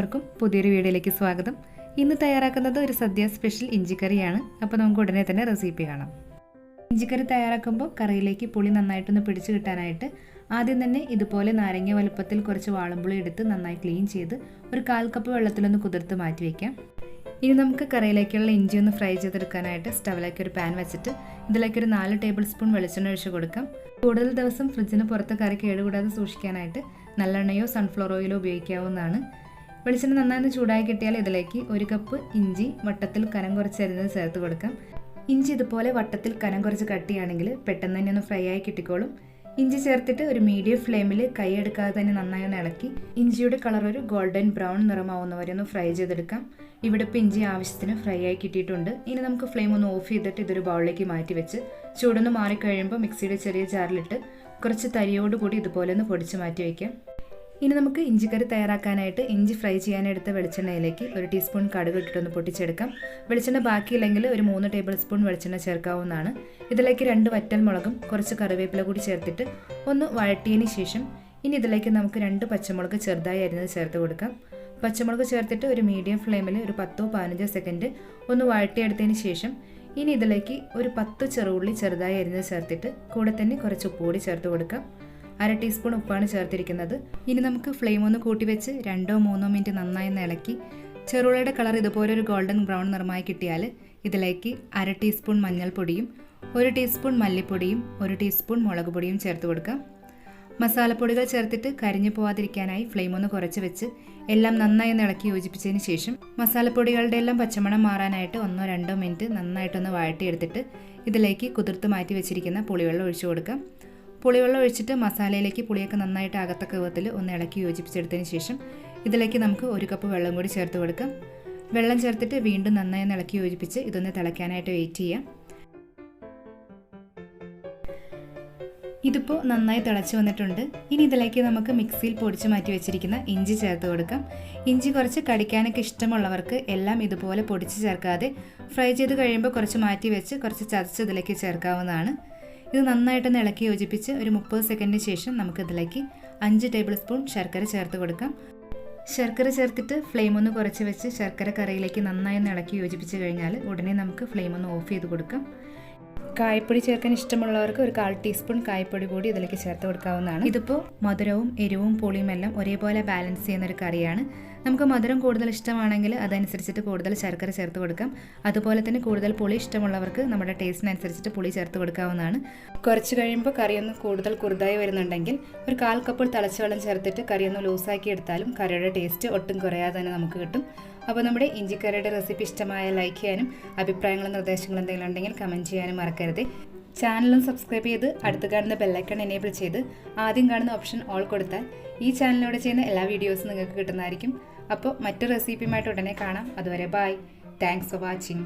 എല്ലാവർക്കും പുതിയൊരു വീഡിയോയിലേക്ക് സ്വാഗതം. ഇന്ന് തയ്യാറാക്കുന്നത് ഒരു സദ്യ സ്പെഷ്യൽ ഇഞ്ചിക്കറിയാണ്. അപ്പോൾ നമുക്ക് ഉടനെ തന്നെ റെസിപ്പി കാണാം. ഇഞ്ചിക്കറി തയ്യാറാക്കുമ്പോൾ കറിയിലേക്ക് പുളി നന്നായിട്ടൊന്ന് പിടിച്ചു കിട്ടാനായിട്ട് ആദ്യം തന്നെ ഇതുപോലെ നാരങ്ങ വലുപ്പത്തിൽ കുറച്ച് വാളംപുളി എടുത്ത് നന്നായി ക്ലീൻ ചെയ്ത് ഒരു 1/4 കപ്പ് വെള്ളത്തിലൊന്ന് കുതിർത്ത് മാറ്റി വയ്ക്കാം. ഇനി നമുക്ക് കറിയിലേക്കുള്ള ഇഞ്ചി ഒന്ന് ഫ്രൈ ചെയ്തെടുക്കാനായിട്ട് സ്റ്റവിലേക്ക് ഒരു പാൻ വെച്ചിട്ട് ഇതിലേക്ക് ഒരു 4 ടേബിൾ സ്പൂൺ വെളിച്ചെണ്ണ ഒഴിച്ച് കൊടുക്കാം. കൂടുതൽ ദിവസം ഫ്രിഡ്ജിന് പുറത്ത് കറി കേടുകൂടാതെ സൂക്ഷിക്കാനായിട്ട് നല്ലെണ്ണയോ സൺഫ്ലവർ ഓയിലോ ഉപയോഗിക്കാവുന്നതാണ്. വെളിച്ചെണ്ണ നന്നായി ചൂടായി കിട്ടിയാൽ ഇതിലേക്ക് 1 കപ്പ് ഇഞ്ചി വട്ടത്തിൽ കനം കുറച്ച് അരിഞ്ഞത് ചേർത്ത് കൊടുക്കാം. ഇഞ്ചി ഇതുപോലെ വട്ടത്തിൽ കനം കുറച്ച് കട്ടിയാണെങ്കിൽ പെട്ടെന്ന് തന്നെ ഒന്ന് ഫ്രൈ ആയി കിട്ടിക്കോളും. ഇഞ്ചി ചേർത്തിട്ട് ഒരു മീഡിയം ഫ്ലെയിമിൽ കൈ എടുക്കാതെ തന്നെ നന്നായി ഒന്ന് ഇളക്കി ഇഞ്ചിയുടെ കളർ ഒരു ഗോൾഡൻ ബ്രൗൺ നിറമാവുന്നവരെ ഒന്ന് ഫ്രൈ ചെയ്തെടുക്കാം. ഇവിടെ ഇപ്പോൾ ഇഞ്ചി ആവശ്യത്തിന് ഫ്രൈ ആയി കിട്ടിയിട്ടുണ്ട്. ഇനി നമുക്ക് ഫ്ലെയിം ഒന്ന് ഓഫ് ചെയ്തിട്ട് ഇതൊരു ബൗളിലേക്ക് മാറ്റി വെച്ച് ചൂടൊന്ന് മാറിക്കഴിയുമ്പോൾ മിക്സിയുടെ ചെറിയ ജാറിലിട്ട് കുറച്ച് തരിയോടുകൂടി ഇതുപോലെ ഒന്ന് പൊടിച്ച് മാറ്റി വയ്ക്കാം. ഇനി നമുക്ക് ഇഞ്ചിക്കറി തയ്യാറാക്കാനായിട്ട് ഇഞ്ചി ഫ്രൈ ചെയ്യാനെടുത്ത വെളിച്ചെണ്ണയിലേക്ക് 1 ടീസ്പൂൺ കടുക് ഇട്ടിട്ടൊന്ന് പൊട്ടിച്ചെടുക്കാം. വെളിച്ചെണ്ണ ബാക്കിയില്ലെങ്കിൽ ഒരു 3 ടേബിൾ സ്പൂൺ വെളിച്ചെണ്ണ ചേർക്കാവുന്നതാണ്. ഇതിലേക്ക് 2 വറ്റൽ മുളകും കുറച്ച് കറിവേപ്പില കൂടി ചേർത്തിട്ട് ഒന്ന് വഴറ്റിയതിന് ശേഷം ഇനി ഇതിലേക്ക് നമുക്ക് 2 പച്ചമുളക് ചെറുതായി അരിഞ്ഞത് ചേർത്ത് കൊടുക്കാം. പച്ചമുളക് ചേർത്തിട്ട് ഒരു മീഡിയം ഫ്ലെയിമിൽ ഒരു 10-15 സെക്കൻഡ് ഒന്ന് വഴറ്റിയെടുത്തതിന് ശേഷം ഇനി ഇതിലേക്ക് ഒരു 10 ചെറുള്ളി ചെറുതായി അരിഞ്ഞത് ചേർത്തിട്ട് കൂടെ തന്നെ കുറച്ച് ഉപ്പ് കൂടി ചേർത്ത് കൊടുക്കാം. 1/2 ടീസ്പൂൺ ഉപ്പാണ് ചേർത്തിരിക്കുന്നത്. ഇനി നമുക്ക് ഫ്ലെയിം ഒന്ന് കൂട്ടി വെച്ച് 2-3 മിനിറ്റ് നന്നായി ഇളക്കി ചെറുള്ളിയുടെ കളർ ഇതുപോലെ ഒരു ഗോൾഡൻ ബ്രൗൺ നിറമായി കിട്ടിയാൽ ഇതിലേക്ക് 1/2 ടീസ്പൂൺ മഞ്ഞൾപ്പൊടിയും 1 ടീസ്പൂൺ മല്ലിപ്പൊടിയും 1 ടീസ്പൂൺ മുളക് പൊടിയും ചേർത്ത് കൊടുക്കാം. മസാലപ്പൊടികൾ ചേർത്തിട്ട് കരിഞ്ഞു പോവാതിരിക്കാനായി ഫ്ലെയിം ഒന്ന് കുറച്ച് വെച്ച് എല്ലാം നന്നായി ഇളക്കി യോജിപ്പിച്ചതിന് ശേഷം മസാലപ്പൊടികളുടെ എല്ലാം പച്ചമണം മാറാനായിട്ട് 1-2 മിനിറ്റ് നന്നായിട്ടൊന്ന് വഴറ്റിയെടുത്തിട്ട് ഇതിലേക്ക് കുതിർത്ത് മാറ്റി വെച്ചിരിക്കുന്ന പുളിവെള്ളം ഒഴിച്ചു കൊടുക്കാം. പുളിവെള്ളം ഒഴിച്ചിട്ട് മസാലയിലേക്ക് പുളിയൊക്കെ നന്നായിട്ട് അകത്തക്ക വിധത്തിൽ ഒന്ന് ഇളക്കി യോജിപ്പിച്ചെടുത്തതിന് ശേഷം ഇതിലേക്ക് നമുക്ക് 1 കപ്പ് വെള്ളം കൂടി ചേർത്ത് കൊടുക്കാം. വെള്ളം ചേർത്തിട്ട് വീണ്ടും നന്നായി ഇളക്കി യോജിപ്പിച്ച് ഇതൊന്ന് തിളയ്ക്കാനായിട്ട് വെയിറ്റ് ചെയ്യാം. ഇതിപ്പോൾ നന്നായി തിളച്ച് വന്നിട്ടുണ്ട്. ഇനി ഇതിലേക്ക് നമുക്ക് മിക്സിയിൽ പൊടിച്ച് മാറ്റി വെച്ചിരിക്കുന്ന ഇഞ്ചി ചേർത്ത് കൊടുക്കാം. ഇഞ്ചി കുറച്ച് കടിക്കാനൊക്കെ ഇഷ്ടമുള്ളവർക്ക് എല്ലാം ഇതുപോലെ പൊടിച്ച് ചേർക്കാതെ ഫ്രൈ ചെയ്ത് കഴിയുമ്പോൾ കുറച്ച് മാറ്റി വെച്ച് കുറച്ച് ചതച്ച് ഇതിലേക്ക് ചേർക്കാവുന്നതാണ്. ഇത് നന്നായിട്ടൊന്ന് ഇളക്കി യോജിപ്പിച്ച് ഒരു 30 സെക്കൻഡിന് ശേഷം നമുക്കിതിലേക്ക് 5 ടേബിൾ സ്പൂൺ ശർക്കര ചേർത്ത് കൊടുക്കാം. ശർക്കര ചേർത്തിട്ട് ഫ്ലെയിം ഒന്ന് കുറച്ച് വെച്ച് ശർക്കര കറിയിലേക്ക് നന്നായി ഒന്ന് ഇളക്കി യോജിപ്പിച്ച് കഴിഞ്ഞാൽ ഉടനെ നമുക്ക് ഫ്ലെയിം ഒന്ന് ഓഫ് ചെയ്ത് കൊടുക്കാം. കായപ്പൊടി ചേർക്കാൻ ഇഷ്ടമുള്ളവർക്ക് ഒരു 1/4 ടീസ്പൂൺ കായപ്പൊടി കൂടി ഇതിലേക്ക് ചേർത്ത് കൊടുക്കാവുന്നതാണ്. ഇതിപ്പോൾ മധുരവും എരിവും പുളിയും എല്ലാം ഒരേപോലെ ബാലൻസ് ചെയ്യുന്നൊരു കറിയാണ്. നമുക്ക് മധുരം കൂടുതൽ ഇഷ്ടമാണെങ്കിൽ അതനുസരിച്ചിട്ട് കൂടുതൽ ശർക്കര ചേർത്ത് കൊടുക്കാം. അതുപോലെ തന്നെ കൂടുതൽ പുളി ഇഷ്ടമുള്ളവർക്ക് നമ്മുടെ ടേസ്റ്റിനനുസരിച്ചിട്ട് പുളി ചേർത്ത് കൊടുക്കാവുന്നതാണ്. കുറച്ച് കഴിയുമ്പോൾ കറിയൊന്ന് കൂടുതൽ കുറുതായി വരുന്നുണ്ടെങ്കിൽ ഒരു 1/4 കപ്പ് തിളച്ച വെള്ളം ചേർത്തിട്ട് കറിയൊന്ന് ലൂസാക്കി എടുത്താലും കറിയുടെ ടേസ്റ്റ് ഒട്ടും കുറയാതെ തന്നെ നമുക്ക് കിട്ടും. അപ്പോൾ നമ്മുടെ ഇഞ്ചിക്കറിയുടെ റെസിപ്പി ഇഷ്ടമായ ലൈക്ക് ചെയ്യാനും അഭിപ്രായങ്ങളും നിർദ്ദേശങ്ങളും എന്തെങ്കിലും ഉണ്ടെങ്കിൽ കമൻറ്റ് ചെയ്യാനും മറക്കരുത്. ചാനലും സബ്സ്ക്രൈബ് ചെയ്ത് അടുത്ത് കാണുന്ന ബെല്ലൈക്കൺ എനേബിൾ ചെയ്ത് ആദ്യം കാണുന്ന ഓപ്ഷൻ ഓൾ കൊടുത്താൽ ഈ ചാനലിലൂടെ ചെയ്യുന്ന എല്ലാ വീഡിയോസും നിങ്ങൾക്ക് കിട്ടുന്നതായിരിക്കും. അപ്പോൾ മറ്റൊരു റെസിപ്പിയുമായിട്ട് ഉടനെ കാണാം. അതുവരെ ബൈ. Thanks for watching.